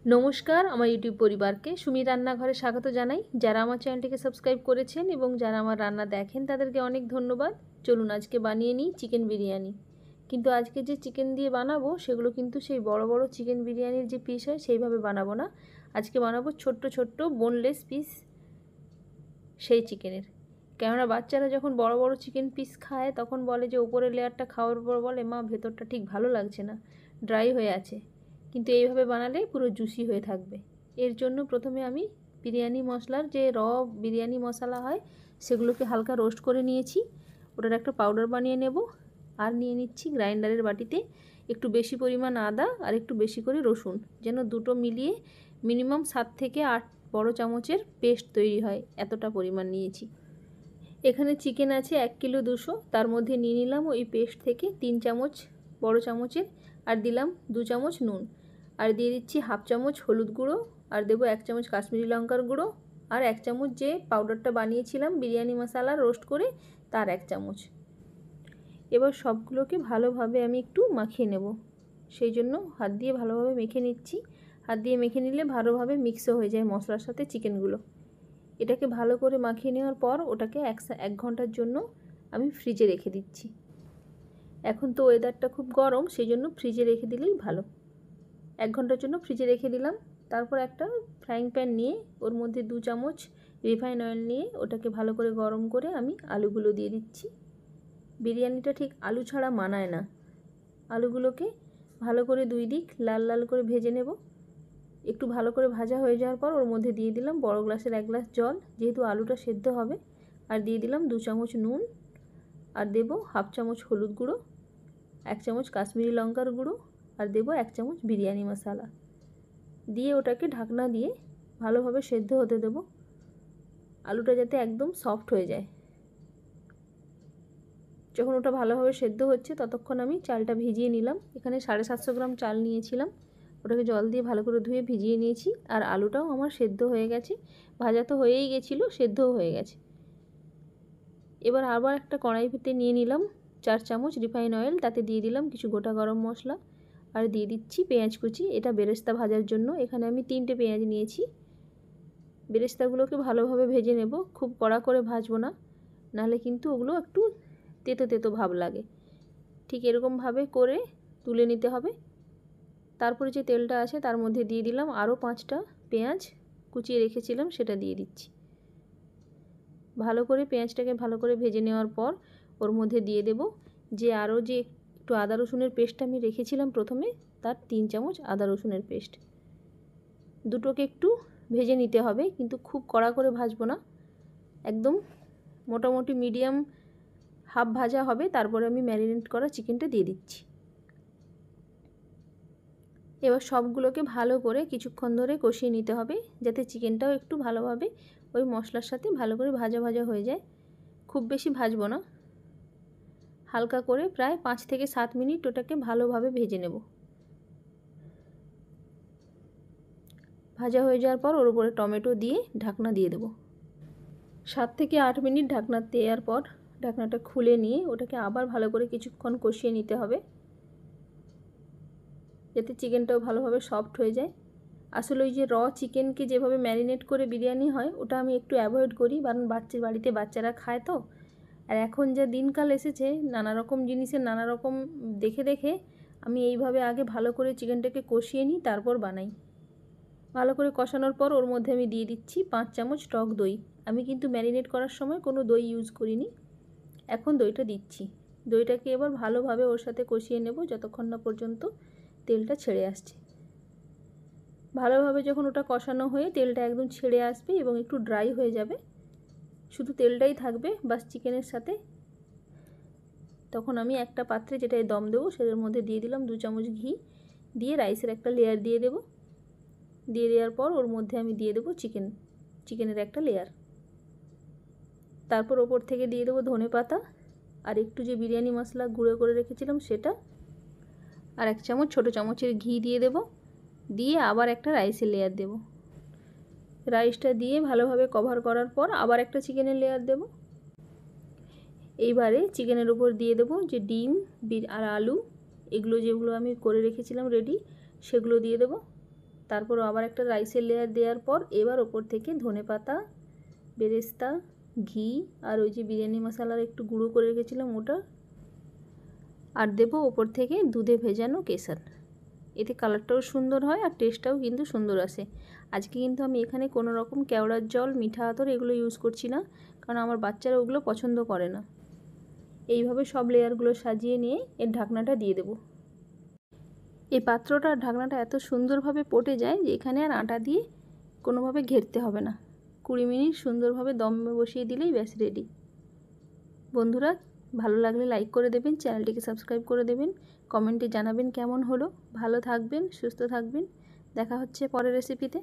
নমস্কার আমার ইউটিউব পরিবারকে সুমি রান্নাঘরে স্বাগত জানাই। যারা আমার চ্যানেলটিকে সাবস্ক্রাইব করেছেন এবং যারা আমার রান্না দেখেন তাদেরকে অনেক ধন্যবাদ। চলুন আজকে বানিয়ে নিই চিকেন বিরিয়ানি। কিন্তু আজকে যে চিকেন দিয়ে বানাবো সেগুলো কিন্তু সেই বড় বড় চিকেন বিরিয়ানির যে পিস হয় সেইভাবে বানাবো না। আজকে বানাবো ছোট্ট ছোট্ট বোনলেস পিস সেই চিকেনের। কেননা বাচ্চারা যখন বড় বড় চিকেন পিস খায় তখন বলে যে ওপরের লেয়ারটা খাওয়ার পর বলে মা ভেতরটা ঠিক ভালো লাগছে না, ড্রাই হয়ে আছে। কিন্তু এইভাবে বানালে পুরো জুসি হয়ে থাকবে। এর জন্য প্রথমে আমি বিরিয়ানি মশলার যে বিরিয়ানি মশলা হয় সেগুলোকে হালকা রোস্ট করে নিয়েছি, ওটার একটা পাউডার বানিয়ে নেব। আর নিয়ে নিচ্ছি গ্রাইন্ডারের বাটিতে একটু বেশি পরিমাণ আদা আর একটু বেশি করে রসুন, যেন দুটো মিলিয়ে মিনিমাম 7 থেকে 8 বড় চামচের পেস্ট তৈরি হয়, এতটা পরিমাণ নিয়েছি। এখানে চিকেন আছে 1 কিলো 200, তার মধ্যে নিয়ে নিলাম ওই পেস্ট থেকে 3 চামচ বড় চামচের, আর দিলাম 2 চামচ নুন, আর দিয়ে দিচ্ছি হাফ চামচ হলুদ গুঁড়ো, আর দেবো 1 চামচ কাশ্মীরি লঙ্কার গুঁড়ো, আর 1 চামচ যে পাউডারটা বানিয়েছিলাম বিরিয়ানি মশলা রোস্ট করে তার 1 চামচ। এবার সবগুলোকে ভালোভাবে আমি একটু মাখিয়ে নেব, সেই জন্য হাত দিয়ে ভালোভাবে মেখে নিচ্ছি। হাত দিয়ে মেখে নিলে ভালোভাবে মিক্সও হয়ে যায় মশলার সাথে চিকেনগুলো। এটাকে ভালো করে মাখিয়ে নেওয়ার পর ওটাকে 1 ঘন্টার জন্য আমি ফ্রিজে রেখে দিচ্ছি। এখন তো ওয়েদারটা খুব গরম, সেই জন্য ফ্রিজে রেখে দিলেই ভালো। 1 ঘন্টার জন্য ফ্রিজে রেখে দিলাম। তারপর একটা ফ্রাইং প্যান নিয়ে ওর মধ্যে 2 চামচ রিফাইন অয়েল নিয়ে ওটাকে ভালো করে গরম করে আমি আলুগুলো দিয়ে দিচ্ছি। বিরিয়ানিটা ঠিক আলু ছাড়া মানায় না। আলুগুলোকে ভালো করে 2 দিক লাল লাল করে ভেজে নেব। একটু ভালো করে ভাজা হয়ে যাওয়ার পর ওর মধ্যে দিয়ে দিলাম বড় গ্লাসের 1 গ্লাস জল, যেহেতু আলুটা সেদ্ধ হবে। আর দিয়ে দিলাম 2 চামচ নুন, আর দেব হাফ চামচ হলুদ গুঁড়ো, 1 চামচ কাশ্মীরি লঙ্কার গুঁড়ো, আর দেব 1 চামচ বিরিয়ানি মশলা। দিয়ে ওটাকে ঢাকনা দিয়ে ভালোভাবে সেদ্ধ হতে দেব, আলুটা যাতে একদম সফট হয়ে যায়। যখন ওটা ভালোভাবে সেদ্ধ হচ্ছে ততক্ষণ আমি চালটা ভিজিয়ে নিলাম। এখানে 750 গ্রাম চাল নিয়েছিলাম, ওটাকে জল দিয়ে ভালো করে ধুয়ে ভিজিয়ে নিয়েছি। আর আলুটাও আমার সেদ্ধ হয়ে গেছে, ভাজা তো হয়েই গেছিলো, সেদ্ধও হয়ে গেছে। এবার আবার একটা কড়াইতে নিয়ে নিলাম 4 চামচ রিফাইন অয়েল, তাতে দিয়ে দিলাম কিছু গোটা গরম মশলা, আর দিয়ে দিচ্ছি পেঁয়াজ কুচি। এটা বেরেস্তা ভাজার জন্য এখানে আমি 3টে পেঁয়াজ নিয়েছি। বেরেস্তাগুলোকে ভালোভাবে ভেজে নেব, খুব কড়া করে ভাজবো না, নাহলে কিন্তু ওগুলো একটু তেতো তেতো ভাব লাগে। ঠিক এরকমভাবে করে তুলে নিতে হবে। তারপরে যে তেলটা আছে তার মধ্যে দিয়ে দিলাম আরও 5টা পেঁয়াজ কুচিয়ে রেখেছিলাম, সেটা দিয়ে দিচ্ছি। ভালো করে পেঁয়াজটাকে ভালো করে ভেজে নেওয়ার পর ওর মধ্যে দিয়ে দেব যে আরও যে একটু আদা রসুনের পেস্ট আমি রেখেছিলাম প্রথমে, তার 3 চামচ আদা রসুনের পেস্ট। দুটোকে একটু ভেজে নিতে হবে, কিন্তু খুব কড়া করে ভাজবো না, একদম মোটামুটি মিডিয়াম হাফ ভাজা হবে। তারপরে আমি ম্যারিনেট করা চিকেনটা দিয়ে দিচ্ছি। এবার সবগুলোকে ভালো করে কিছুক্ষণ ধরে কষিয়ে নিতে হবে, যাতে চিকেনটাও একটু ভালোভাবে ওই মশলার সাথে ভালো করে ভাজা ভাজা হয়ে যায়। খুব বেশি ভাজবো না, হালকা করে প্রায় 5 থেকে 7 মিনিট ওটাকে ভালোভাবে ভেজে নেব। ভাজা হয়ে যাওয়ার পর ওর উপরে টমেটো দিয়ে ঢাকনা দিয়ে দেব। 7 থেকে 8 মিনিট ঢাকনা দেওয়ার পর ঢাকনাটা খুলে নিয়ে ওটাকে আবার ভালো করে কিছুক্ষণ কষিয়ে নিতে হবে, যাতে চিকেনটাও ভালোভাবে সফট হয়ে যায়। আসলে ওই যে চিকেনকে যেভাবে ম্যারিনেট করে বিরিয়ানি হয় ওটা আমি একটু অ্যাভয়েড করি, কারণ বাড়িতে বাচ্চারা খায় তো। আর এখন যা দিনকাল এসেছে, নানা রকম জিনিসের নানা রকম দেখে দেখে আমি এইভাবে আগে ভালো করে চিকেনটাকে কষিয়ে নিই, তারপর বানাই। ভালো করে কষানোর পর ওর মধ্যে আমি দিয়ে দিচ্ছি 5 চামচ টক দই। আমি কিন্তু ম্যারিনেট করার সময় কোনো দই ইউজ করিনি, এখন দইটা দিচ্ছি। দইটাকে এবার ভালোভাবে ওর সাথে কষিয়ে নেব যতক্ষণ না পর্যন্ত তেলটা ছেড়ে আসছে। ভালোভাবে যখন ওটা কষানো হয়ে তেলটা একদম ছেড়ে আসবে এবং একটু ড্রাই হয়ে যাবে, শুধু তেলটাই থাকবে বাস চিকেনের সাথে, তখন আমি একটা পাত্রে যেটায় দম দেবো সেটার মধ্যে দিয়ে দিলাম 2 চামচ ঘি, দিয়ে রাইসের একটা লেয়ার দিয়ে দেব। দিয়ে দেওয়ার পর ওর মধ্যে আমি দিয়ে দেবো চিকেনের একটা লেয়ার। তারপর ওপর থেকে দিয়ে দেবো ধনে পাতা, আর একটু যে বিরিয়ানি মশলা গুঁড়ো করে রেখেছিলাম সেটা, আর 1 চামচ ছোটো চামচের ঘি দিয়ে দেব। দিয়ে আবার একটা রাইসের লেয়ার দেব। রাইসটা দিয়ে ভালোভাবে কভার করার পর আবার একটা চিকেনের লেয়ার দেব। এইবারে চিকেনের উপর দিয়ে দেব যে ডিম আর আলু, এগুলো যেগুলো আমি করে রেখেছিলাম রেডি, সেগুলো দিয়ে দেব। তারপর আবার একটা রাইসের লেয়ার দেওয়ার পর এবার ওপর থেকে ধনেপাতা, বেরেস্তা, ঘি আর ওই যে বিরিয়ানি মশলার একটু গুঁড়ো করে রেখেছিলাম ওটা, আর দেবো ওপর থেকে দুধে ভেজানো কেশর। এতে কালারটাও সুন্দর হয় আর টেস্টটাও কিন্তু সুন্দর আসে। আজকে কিন্তু আমি এখানে কোনো রকম কেওড়ার জল, মিঠা আতর এগুলো ইউজ করছি না, কারণ আমার বাচ্চারা ওগুলো পছন্দ করে না। এইভাবে সব লেয়ারগুলো সাজিয়ে নিয়ে এর ঢাকনাটা দিয়ে দেবো। এই পাত্রটার ঢাকনাটা এত সুন্দরভাবে পটে যায় যে এখানে আর আটা দিয়ে কোনোভাবে ঘেরতে হবে না। 20 মিনিট সুন্দরভাবে দমে বসিয়ে দিলেই ব্যাস রেডি। বন্ধুরা, ভালো লাগলে লাইক করে দেবেন, চ্যানেলটিকে সাবস্ক্রাইব করে দেবেন, কমেন্টে জানাবেন কেমন হলো। ভালো থাকবেন, সুস্থ থাকবেন। দেখা হচ্ছে পরের রেসিপিতে।